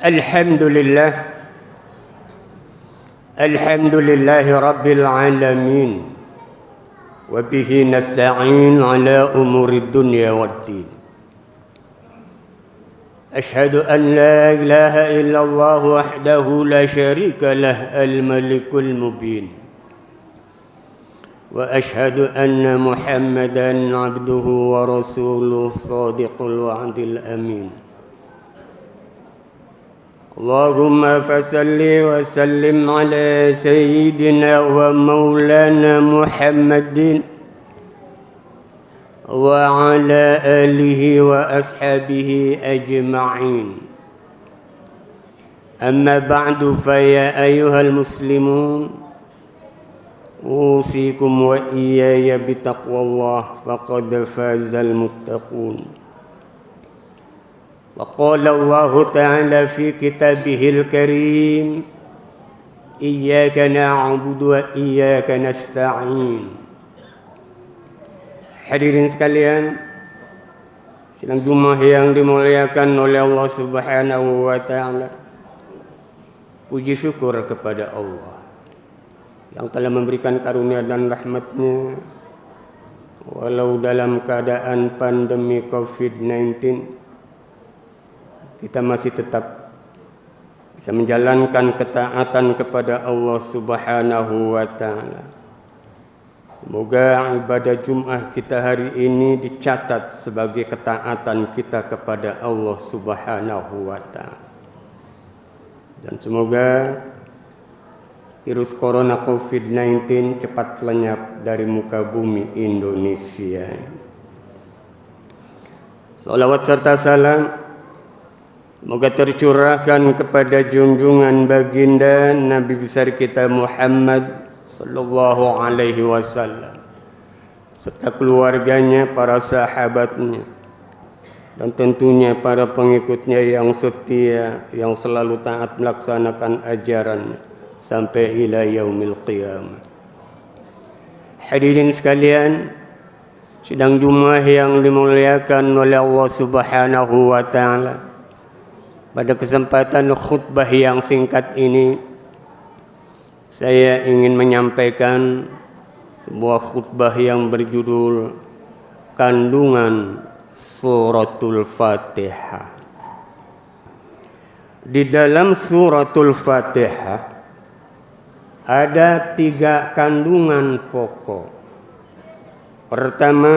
Alhamdulillah, alhamdulillahi rabbil alamin, wa bihi nasta'in ala umuri dunya waddin. Ashhadu an la ilaha illallah wahdahu la syarika lah al-malikul mubin, wa ashhadu anna muhammadan abduhu wa rasuluh sadiqul wa'dil amin. Allahumma fasalli wa sallim ala sayyidina wa maulana Muhammadin wa ala alihi wa ashabihi ajma'in. Amma ba'du, fa ya ayyuhal muslimun, usikum wa iyaya bitaqwallah, faqad fazal muttaqun. وقال الله تعالى في كتابه الكريم إياك نعبد وإياك نستعين. Hadirin sekalian, sidang Jumat yang dimuliakan oleh Allah Subhanahu wa taala. Puji syukur kepada Allah yang telah memberikan karunia dan rahmat-Nya walau dalam keadaan pandemi COVID-19, kita masih tetap bisa menjalankan ketaatan kepada Allah Subhanahu wa taala. Semoga ibadah Jumat kita hari ini dicatat sebagai ketaatan kita kepada Allah Subhanahu wa taala. Dan semoga virus corona COVID-19 cepat lenyap dari muka bumi Indonesia. Salawat serta salam semoga tercurahkan kepada junjungan baginda Nabi besar kita Muhammad sallallahu alaihi wasallam serta keluarganya, para sahabatnya, dan tentunya para pengikutnya yang setia, yang selalu taat melaksanakan ajarannya sampai ila yaumil qiyamah. Hadirin sekalian, sidang Jumat yang dimuliakan oleh Allah Subhanahu wa taala, pada kesempatan khutbah yang singkat ini, saya ingin menyampaikan sebuah khutbah yang berjudul Kandungan Suratul Fatihah. Di dalam Suratul Fatihah ada 3 kandungan pokok. Pertama,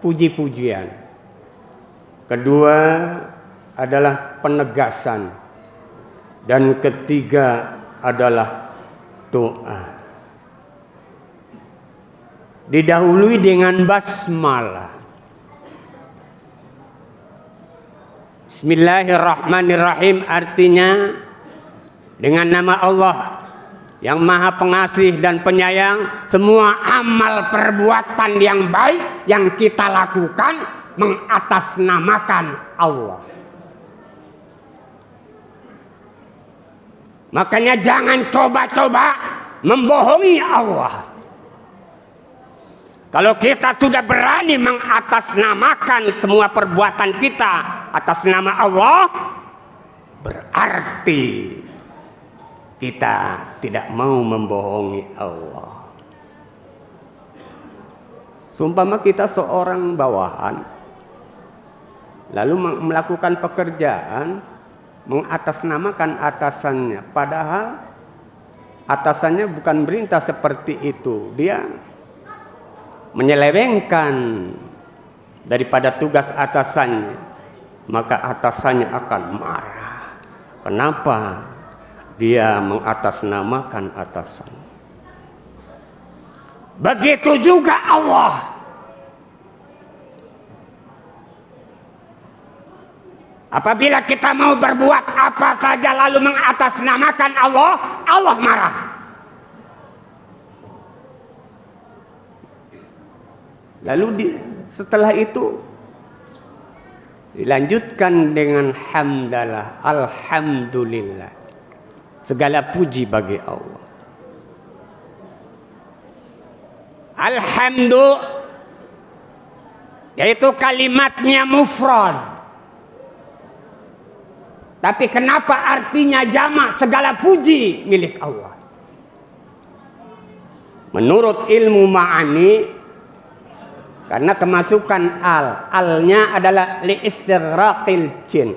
puji-pujian. Kedua adalah penegasan, dan ketiga adalah doa. Didahului dengan basmalah. Bismillahirrahmanirrahim, artinya dengan nama Allah yang Maha Pengasih dan Penyayang, semua amal perbuatan yang baik yang kita lakukan mengatasnamakan Allah. Makanya jangan coba-coba membohongi Allah. Kalau kita sudah berani mengatasnamakan semua perbuatan kita atas nama Allah, berarti kita tidak mau membohongi Allah. Seumpama kita seorang bawahan, lalu melakukan pekerjaan mengatasnamakan atasannya, padahal atasannya bukan perintah seperti itu. Dia menyelewengkan daripada tugas atasannya, maka atasannya akan marah. Kenapa dia mengatasnamakan atasan? Begitu juga Allah. Apabila kita mau berbuat apa saja lalu mengatasnamakan Allah, Allah marah. Lalu setelah itu dilanjutkan dengan hamdalah, alhamdulillah. Segala puji bagi Allah. Alhamdu, yaitu kalimatnya mufrad. Tapi kenapa artinya jamak? Segala puji milik Allah. Menurut ilmu ma'ani, karena kemasukan alnya adalah li'istiraqil jin.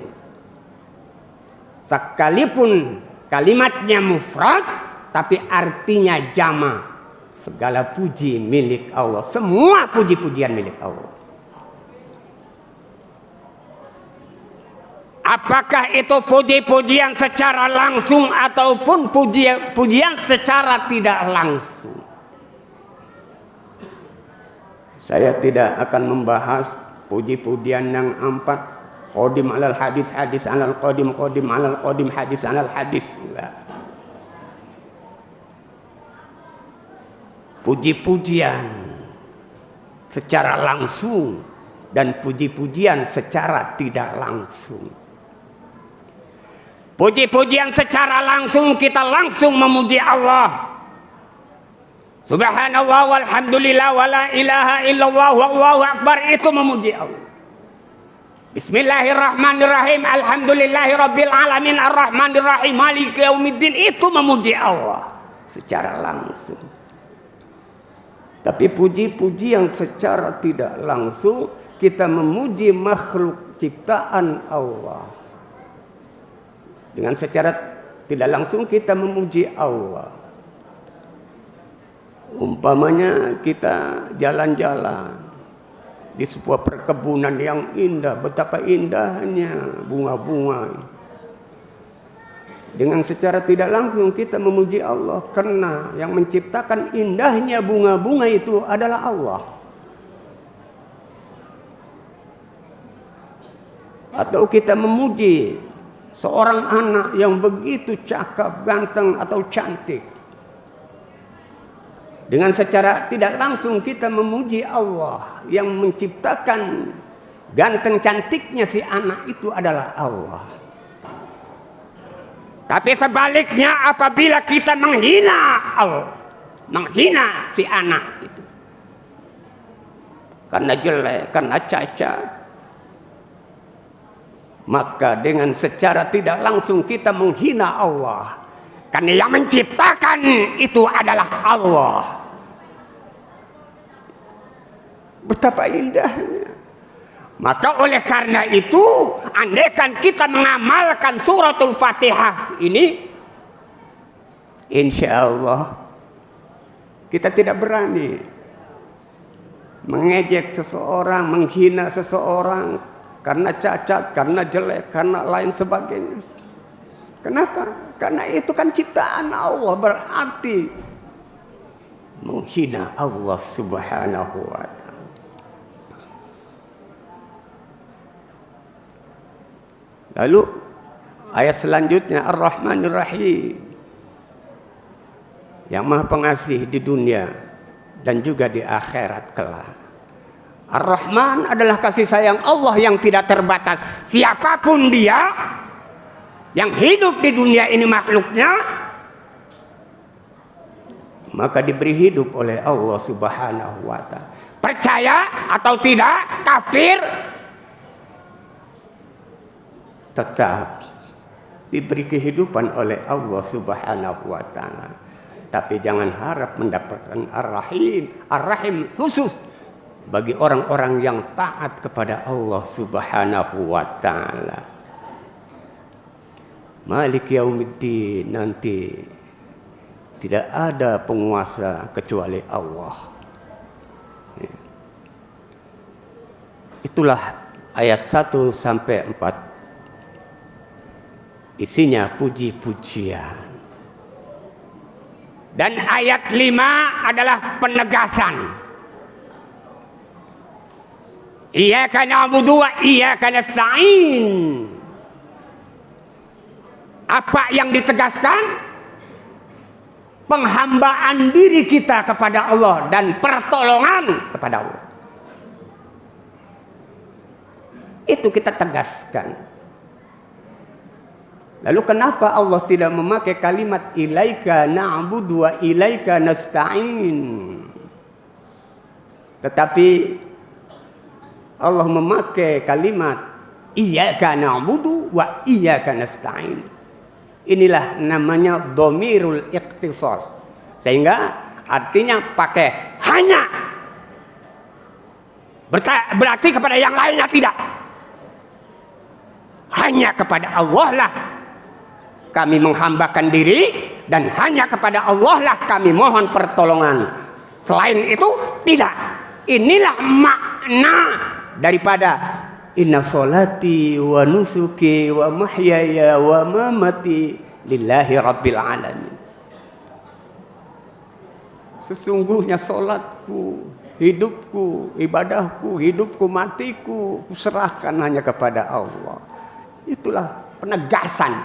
Sekalipun kalimatnya mufrad, tapi artinya jamak. Segala puji milik Allah. Semua puji-pujian milik Allah. Apakah itu puji-pujian secara langsung ataupun pujian secara tidak langsung? Saya tidak akan membahas puji-pujian yang empat. Qadim alal hadis, hadis alal qadim, qadim alal qadim, hadis alal hadis. Puji-pujian secara langsung dan puji-pujian secara tidak langsung. Puji-pujian secara langsung, kita langsung memuji Allah. Subhanallah walhamdulillah wala ilaha illallah wallahu akbar, itu memuji Allah. Bismillahirrahmanirrahim, alhamdulillahi rabbil alamin arrahmanirrahim maliki yaumiddin, itu memuji Allah secara langsung. Tapi puji-pujian secara tidak langsung, kita memuji makhluk ciptaan Allah. Dengan secara tidak langsung kita memuji Allah. Umpamanya kita jalan-jalan di sebuah perkebunan yang indah, betapa indahnya bunga-bunga. Dengan secara tidak langsung kita memuji Allah, karena yang menciptakan indahnya bunga-bunga itu adalah Allah. Atau kita memuji seorang anak yang begitu cakap, ganteng atau cantik. Dengan secara tidak langsung kita memuji Allah yang menciptakan ganteng cantiknya si anak itu adalah Allah. Tapi sebaliknya apabila kita menghina Allah, menghina si anak itu, karena jelek, karena cacat, maka dengan secara tidak langsung kita menghina Allah. Karena yang menciptakan itu adalah Allah. Betapa indahnya. Maka oleh karena itu, andaikan kita mengamalkan suratul Fatihah ini, insya Allah kita tidak berani mengejek seseorang, menghina seseorang karena cacat, karena jelek, karena lain sebagainya. Kenapa? Karena itu kan ciptaan Allah, berarti menghina Allah subhanahu wa ta'ala. Lalu ayat selanjutnya, Ar-Rahmanir Rahim, yang maha pengasih di dunia dan juga di akhirat kelak. Ar-Rahman adalah kasih sayang Allah yang tidak terbatas. Siapapun dia yang hidup di dunia ini makhluknya, maka diberi hidup oleh Allah subhanahu wa ta'ala. Percaya atau tidak, kafir, tetap diberi kehidupan oleh Allah subhanahu wa ta'ala. Tapi jangan harap mendapatkan Ar-Rahim. Ar-Rahim khusus bagi orang-orang yang taat kepada Allah subhanahu wa ta'ala. Malik yaumiddin, nanti tidak ada penguasa kecuali Allah. Itulah ayat 1 sampai 4. Isinya puji-pujian. Dan ayat 5 adalah penegasan. Iyyaka na'budu wa iyyaka nasta'in. Apa yang ditegaskan? Penghambaan diri kita kepada Allah dan pertolongan kepada Allah. Itu kita tegaskan. Lalu kenapa Allah tidak memakai kalimat ilaika na'budu wa ilaika nasta'in? Tetapi Allah memakai kalimat Iyyaka na'budu wa iyyaka nasta'in. Inilah namanya dhamirul ikhtisas. Sehingga artinya pakai hanya. Berarti kepada yang lainnya tidak. Hanya kepada Allah lah kami menghambakan diri, dan hanya kepada Allah lah kami mohon pertolongan. Selain itu tidak. Inilah makna daripada inna sholati wa nusuki wa mahyaya wa mamati lillahi rabbil alamin. Sesungguhnya solatku, hidupku, ibadahku, hidupku, matiku, kuserahkan hanya kepada Allah. Itulah penegasan.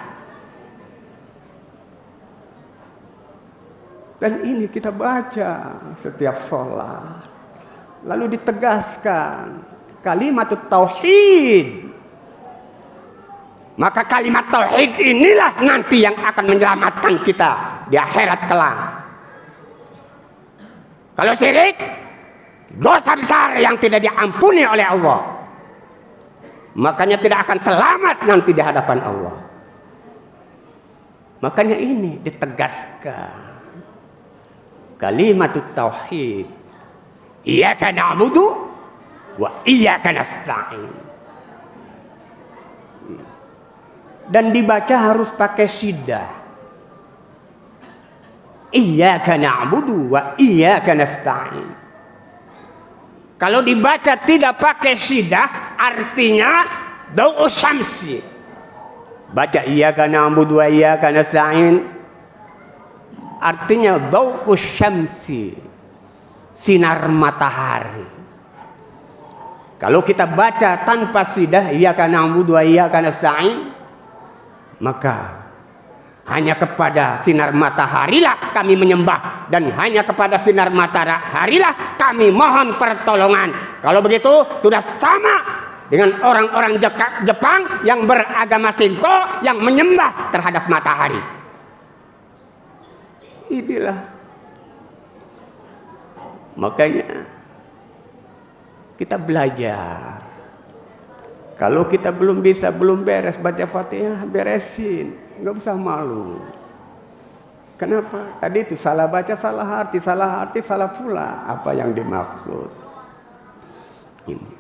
Dan ini kita baca setiap sholat. Lalu ditegaskan kalimat tauhid. Maka kalimat tauhid inilah nanti yang akan menyelamatkan kita di akhirat kelak. Kalau syirik, dosa besar yang tidak diampuni oleh Allah. Makanya tidak akan selamat nanti di hadapan Allah. Makanya ini ditegaskan kalimat tauhid. Iyyaka na'budu wa iyyaka nasta'in. Dan dibaca harus pakai syiddah. Iyyaka na'budu wa iyyaka nasta'in. Kalau dibaca tidak pakai syiddah, artinya dawu syamsi. Baca iyyaka na'budu wa iyyaka nasta'in, artinya dawu syamsi, sinar matahari. Kalau kita baca tanpa syiddah iyyaka na'budu wa iyyaka nasta'in, maka hanya kepada sinar mataharilah kami menyembah, dan hanya kepada sinar mataharilah kami mohon pertolongan. Kalau begitu sudah sama dengan orang-orang Jepang yang beragama Shinto yang menyembah terhadap matahari. Inilah makanya kita belajar. Kalau kita belum bisa, belum beres baca Fatihah, beresin, nggak usah malu. Kenapa? Tadi itu salah baca, salah arti, salah pula apa yang dimaksud. Ini.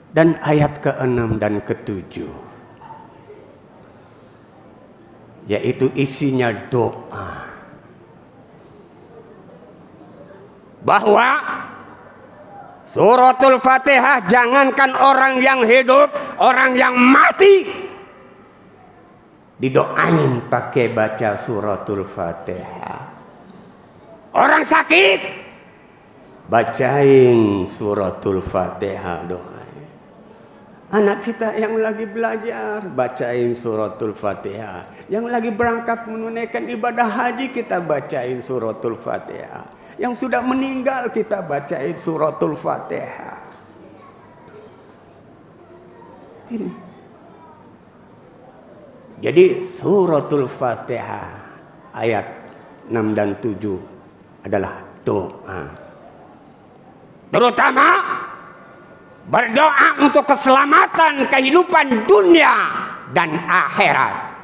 Dan ayat ke-6 dan ke-7, yaitu isinya doa. Bahwa Suratul Fatihah, jangankan orang yang hidup, orang yang mati didoain pakai baca Suratul Fatihah. Orang sakit bacain Suratul Fatihah, doain. Anak kita yang lagi belajar bacain Suratul Fatihah. Yang lagi berangkat menunaikan ibadah haji kita bacain Suratul Fatihah. Yang sudah meninggal kita bacain Suratul Fatihah. Ini. Jadi Suratul Fatihah ayat 6 dan 7 adalah doa. Terutama berdoa untuk keselamatan kehidupan dunia dan akhirat.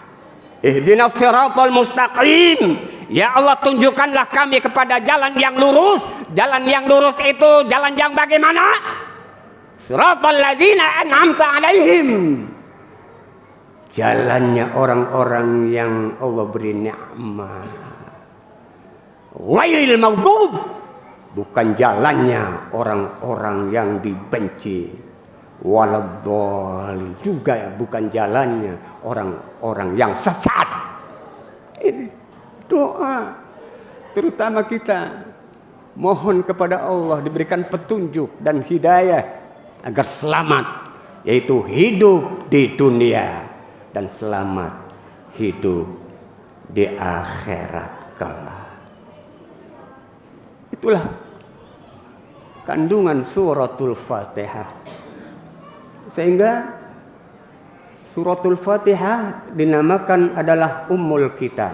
Ihdinas siratal mustaqim. Ya Allah, tunjukkanlah kami kepada jalan yang lurus. Jalan yang lurus itu jalan yang bagaimana? Siratal ladzina an'amta alaihim. Jalannya orang-orang yang Allah beri nikmat. Ghairil maghdub, bukan jalannya orang-orang yang dibenci. Waladhdallin, juga ya bukan jalannya orang-orang yang sesat. Ini doa, terutama kita mohon kepada Allah diberikan petunjuk dan hidayah agar selamat, yaitu hidup di dunia dan selamat hidup di akhirat kelak. Itulah kandungan Suratul Fatihah. Sehingga Suratul Fatihah dinamakan adalah Ummul Kitab.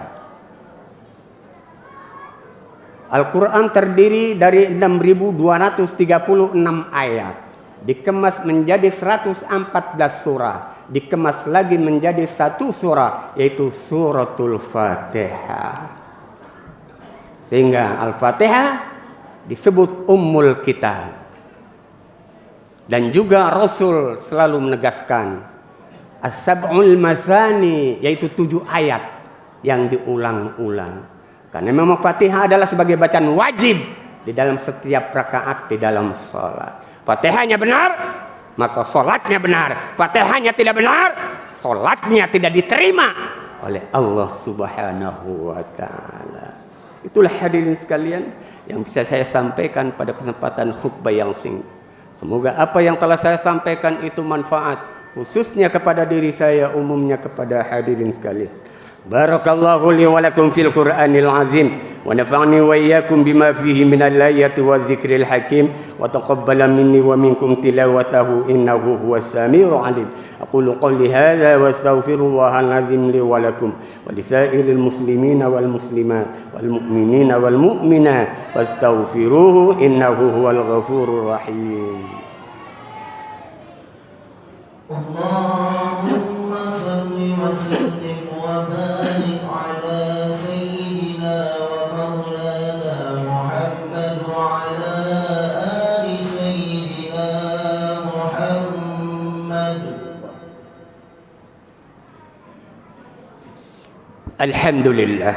Al-Quran terdiri dari 6.236 ayat, dikemas menjadi 114 surah, dikemas lagi menjadi satu surah, yaitu suratul Fatihah. Sehingga Al-Fatihah disebut Ummul Kitab. Dan juga Rasul selalu menegaskan As-sab'ul masani, yaitu 7 ayat yang diulang-ulang. Karena memang Fatihah adalah sebagai bacaan wajib di dalam setiap rakaat di dalam sholat. Fatihahnya benar, maka sholatnya benar. Fatihahnya tidak benar, sholatnya tidak diterima oleh Allah Subhanahu wa Ta'ala. Itulah hadirin sekalian yang bisa saya sampaikan pada kesempatan khutbah yang singkat. Semoga apa yang telah saya sampaikan itu manfaat, khususnya kepada diri saya, umumnya kepada hadirin sekalian. Barakallahu li wa lakum fil Qur'anil azim wa nafa'ni wa iyyakum bima fihi minal ayati wa dzikril hakim wa taqabbala minni wa minkum tilawatahu innahu huwas samiul alim. Aqulu qawli hadza wa astaghfirullahal azim li wa lakum wa lisairil muslimina wal muslimat wal mu'minina wal mu'minat fastaghfiruhu innahu huwal ghafurur rahim. Allahumma salli wa sallim wa barik ala sayyidina wa maulana Muhammad wa ala ali sayyidina Muhammad. Alhamdulillah.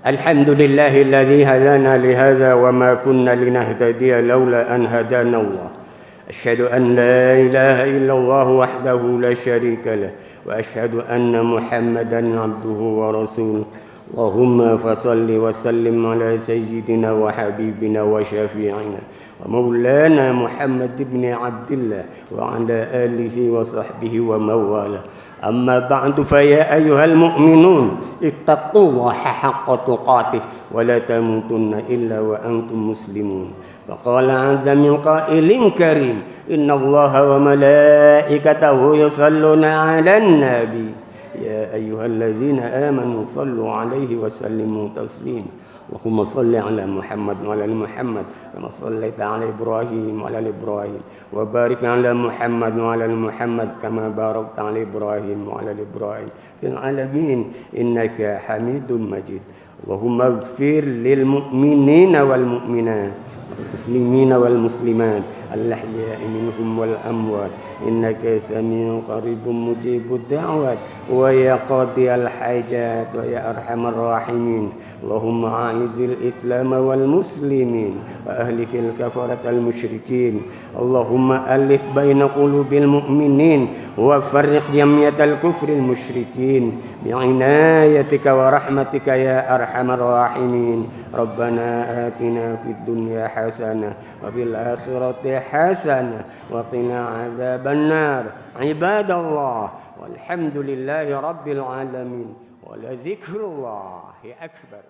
Alhamdulillahilladzi hadana li hadza wa ma kunna linahtadiya laula an hadana Allah. أشهد أن لا إله إلا الله وحده لا شريك له وأشهد أن محمدا عبده ورسوله اللهم فصل وسلم على سيدنا وحبيبنا وشفيعنا ومولانا محمد بن عبد الله وعلى آله وصحبه ومواله. أما بعد فيا أيها المؤمنون اتقوا الله حق تقاته ولا تموتن إلا وأنتم مسلمون. فقال عز من قائل كريم إن الله وملائكته يصلون على النبي يا أيها الذين آمنوا صلوا عليه وسلموا تسليما. اللهم صل على محمد وعلى آل محمد كما صليت على إبراهيم وعلى آل إبراهيم وبارك على محمد وعلى آل محمد كما باركت على إبراهيم وعلى آل إبراهيم في العالمين إنك حميد مجيد. اللهم اغفر للمؤمنين والمؤمنات والمسلمين والمسلمات الأحياء منهم والأموات إنك سميع قريب مجيب الدعوات ويا قاضي الحاجات ويا أرحم الراحمين. اللهم أعز الإسلام والمسلمين وأهلك الكفرة المشركين. اللهم ألف بين قلوب المؤمنين وفرق جميع الكفر المشركين بعنايتك ورحمتك يا أرحم الراحمين. ربنا آتنا في الدنيا حسنة وفي الآخرة حسنة وقنا عذاب النار. عباد الله والحمد لله رب العالمين ولذكر الله أكبر.